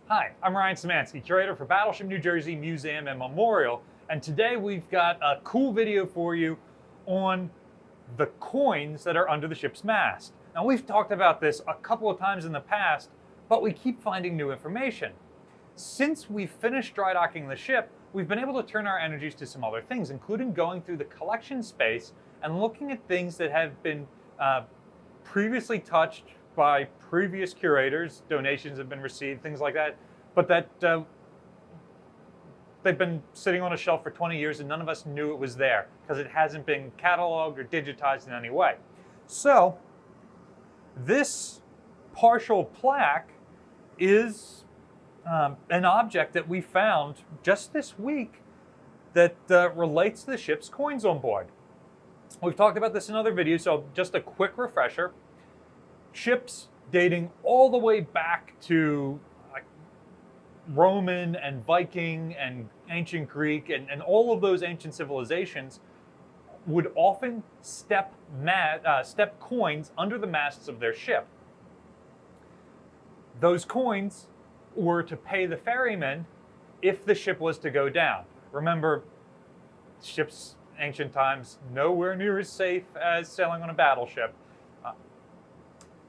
Hi, I'm Ryan Szymanski, curator for Battleship New Jersey Museum and Memorial, and today we've got a cool video for you on the coins that are under the ship's mast. Now, we've talked about this a couple of times in the past, but we keep finding new information. Since we finished dry docking the ship, we've been able to turn our energies to some other things, including going through the collection space and looking at things that have been previously touched by previous curators. Donations have been received, things like that, but that they've been sitting on a shelf for 20 years and none of us knew it was there because it hasn't been cataloged or digitized in any way. So this partial plaque is an object that we found just this week that relates to the ship's coins on board. We've talked about this in other videos, so just a quick refresher. Ships dating all the way back to Roman and Viking and ancient Greek and all of those ancient civilizations would often step coins under the masts of their ship. Those coins were to pay the ferryman if the ship was to go down. Remember, ships ancient times nowhere near as safe as sailing on a battleship.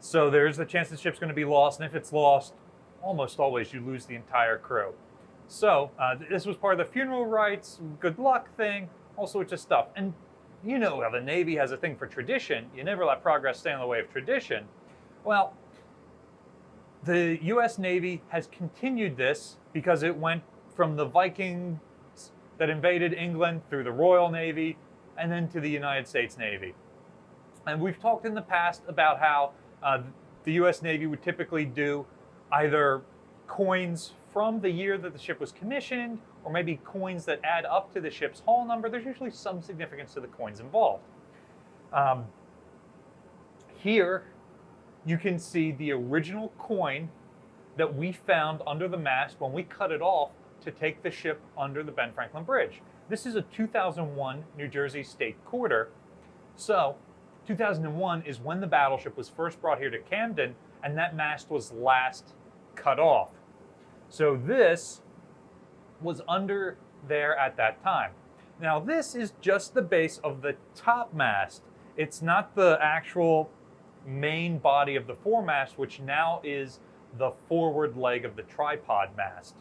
So there's a chance the ship's going to be lost, and if it's lost, almost always you lose the entire crew. So this was part of the funeral rites, good luck thing, all sorts of stuff. And you know how the Navy has a thing for tradition. You never let progress stand in the way of tradition. Well, the US Navy has continued this because it went from the Vikings that invaded England through the Royal Navy and then to the United States Navy. And we've talked in the past about how the US Navy would typically do either coins from the year that the ship was commissioned or maybe coins that add up to the ship's hull number. There's usually some significance to the coins involved. Here you can see the original coin that we found under the mast when we cut it off to take the ship under the Ben Franklin Bridge. This is a 2001 New Jersey state quarter. So 2001 is when the battleship was first brought here to Camden and that mast was last cut off. So this was under there at that time. Now this is just the base of the top mast. It's not the actual main body of the foremast, which now is the forward leg of the tripod mast.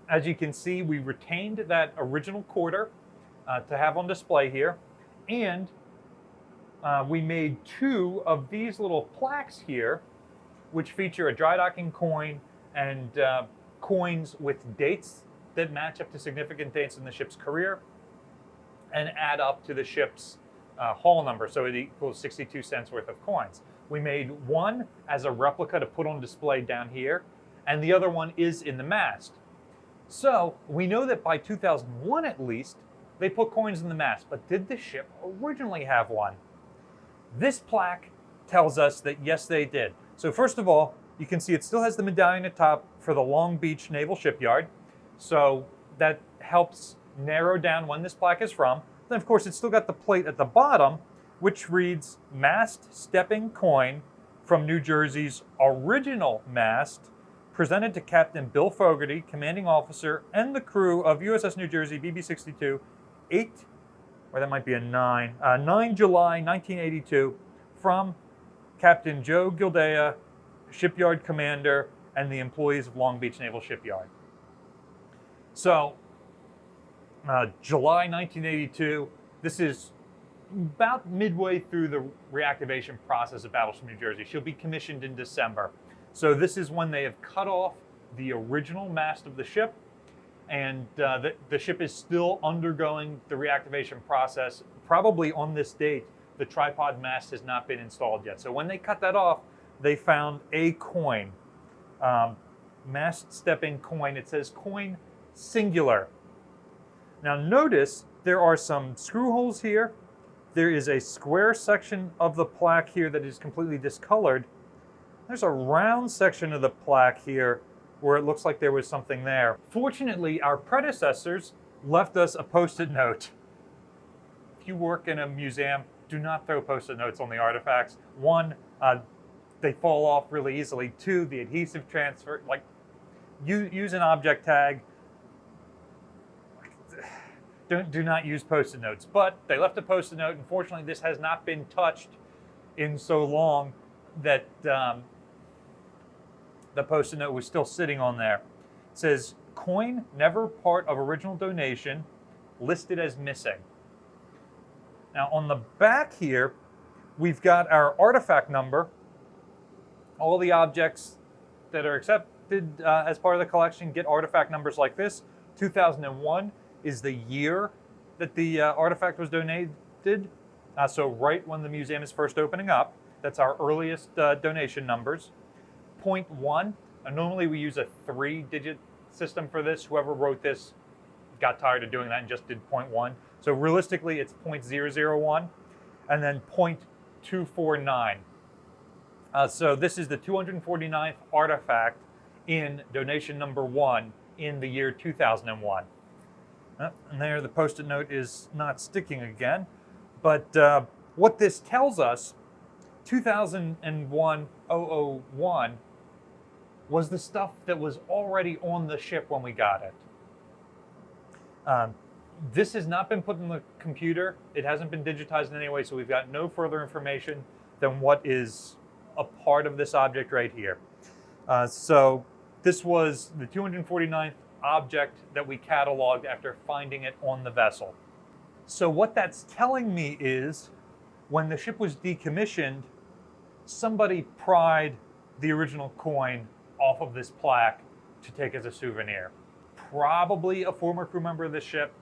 As you can see, we retained that original quarter to have on display here, and we made two of these little plaques here, which feature a drydocking coin and coins with dates that match up to significant dates in the ship's career and add up to the ship's hull number, so it equals 62 cents worth of coins. We made one as a replica to put on display down here, and the other one is in the mast. So we know that by 2001 at least, they put coins in the mast, but did the ship originally have one? This plaque tells us that yes, they did. So first of all, you can see it still has the medallion at top for the Long Beach Naval Shipyard. So that helps narrow down when this plaque is from. Then of course it's still got the plate at the bottom, which reads Mast Stepping Coin from New Jersey's original mast, presented to Captain Bill Fogarty, commanding officer, and the crew of USS New Jersey BB-62, 9 July 1982, from Captain Joe Gildea, shipyard commander, and the employees of Long Beach Naval Shipyard. So, July 1982, this is about midway through the reactivation process of Battleship New Jersey. She'll be commissioned in December. So this is when they have cut off the original mast of the ship, and the ship is still undergoing the reactivation process. Probably on this date, the tripod mast has not been installed yet. So when they cut that off, they found a coin, mast stepping coin. It says coin singular. Now notice there are some screw holes here. There is a square section of the plaque here that is completely discolored. There's a round section of the plaque here where it looks like there was something there. Fortunately, our predecessors left us a Post-it note. If you work in a museum, do not throw Post-it notes on the artifacts. One, they fall off really easily. 2, the adhesive transfer, like use an object tag. Do not use Post-it notes. But they left a Post-it note. Unfortunately, this has not been touched in so long that the Post-it note was still sitting on there. It says, coin never part of original donation, listed as missing. Now on the back here, we've got our artifact number. All the objects that are accepted as part of the collection get artifact numbers like this. 2001 is the year that the artifact was donated. So right when the museum is first opening up, that's our earliest donation numbers. 0.1, normally we use a 3-digit system for this. Whoever wrote this got tired of doing that and just did 0.1. So realistically, it's 0.001, and then 0.249. So this is the 249th artifact in donation number 1 in the year 2001. And there, the Post-it note is not sticking again. But what this tells us, 2001 001 was the stuff that was already on the ship when we got it. This has not been put in the computer. It hasn't been digitized in any way, so we've got no further information than what is a part of this object right here. So this was the 249th object that we cataloged after finding it on the vessel. So what that's telling me is when the ship was decommissioned, somebody pried the original coin off of this plaque to take as a souvenir. Probably a former crew member of the ship,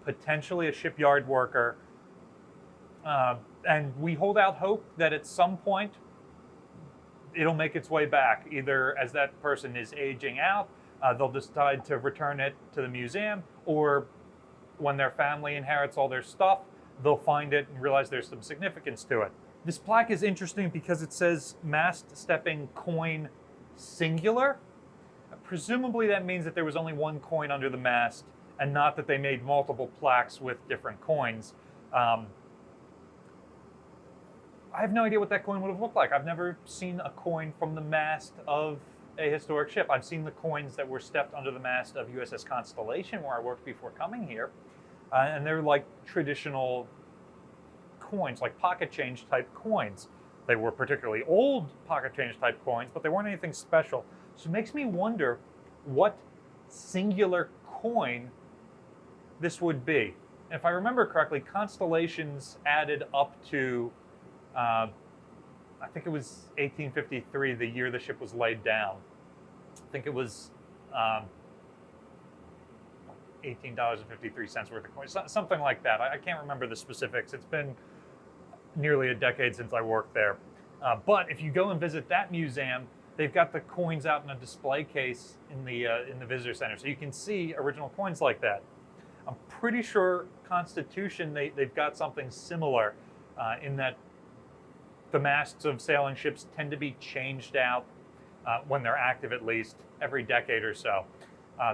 potentially a shipyard worker. And we hold out hope that at some point it'll make its way back, either as that person is aging out, they'll decide to return it to the museum, or when their family inherits all their stuff, they'll find it and realize there's some significance to it. This plaque is interesting because it says mast stepping coin singular. Presumably that means that there was only one coin under the mast and not that they made multiple plaques with different coins. I have no idea what that coin would have looked like. I've never seen a coin from the mast of a historic ship. I've seen the coins that were stepped under the mast of USS Constellation, where I worked before coming here, and they're like traditional coins, like pocket change type coins. They were particularly old pocket change type coins, but they weren't anything special. So it makes me wonder what singular coin this would be. And if I remember correctly, Constellations added up to I think it was 1853, the year the ship was laid down. I think it was $18.53 worth of coins, something like that. I can't remember the specifics. It's been nearly a decade since I worked there. But if you go and visit that museum, they've got the coins out in a display case in the visitor center, so you can see original coins like that. I'm pretty sure Constitution, they've got something similar in that the masts of sailing ships tend to be changed out when they're active, at least every decade or so,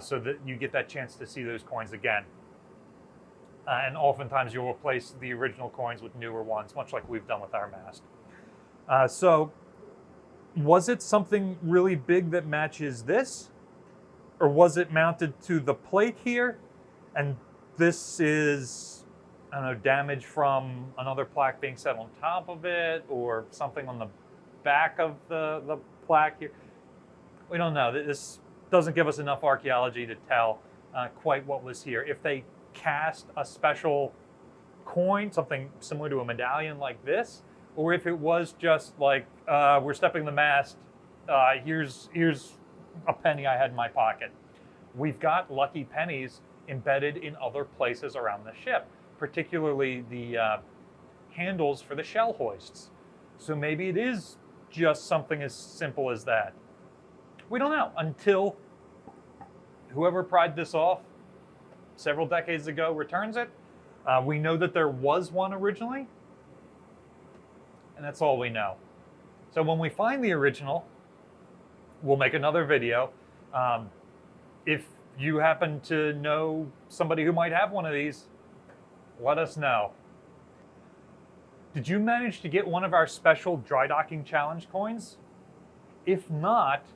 so that you get that chance to see those coins again. And oftentimes you'll replace the original coins with newer ones, much like we've done with our mast. So was it something really big that matches this? Or was it mounted to the plate here? And this is, I don't know, damage from another plaque being set on top of it, or something on the back of the plaque here. We don't know. This doesn't give us enough archaeology to tell quite what was here. If they cast a special coin, something similar to a medallion like this, or if it was just like, we're stepping the mast, here's a penny I had in my pocket. We've got lucky pennies embedded in other places around the ship, particularly the handles for the shell hoists. So maybe it is just something as simple as that. We don't know until whoever pried this off several decades ago returns it. We know that there was one originally, and that's all we know. So when we find the original, we'll make another video. If you happen to know somebody who might have one of these, let us know. Did you manage to get one of our special Drydocking Challenge coins? If not,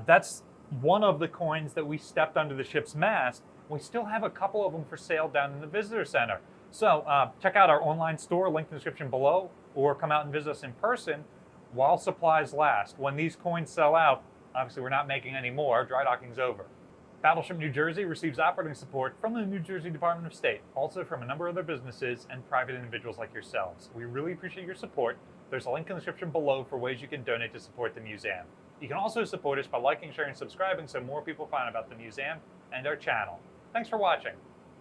that's one of the coins that we stepped under the ship's mast. We still have a couple of them for sale down in the visitor center. So check out our online store, link in the description below, or come out and visit us in person while supplies last. When these coins sell out, obviously we're not making any more, dry docking's over. Battleship New Jersey receives operating support from the New Jersey Department of State, also from a number of other businesses and private individuals like yourselves. We really appreciate your support. There's a link in the description below for ways you can donate to support the museum. You can also support us by liking, sharing, and subscribing so more people find out about the museum and our channel. Thanks for watching.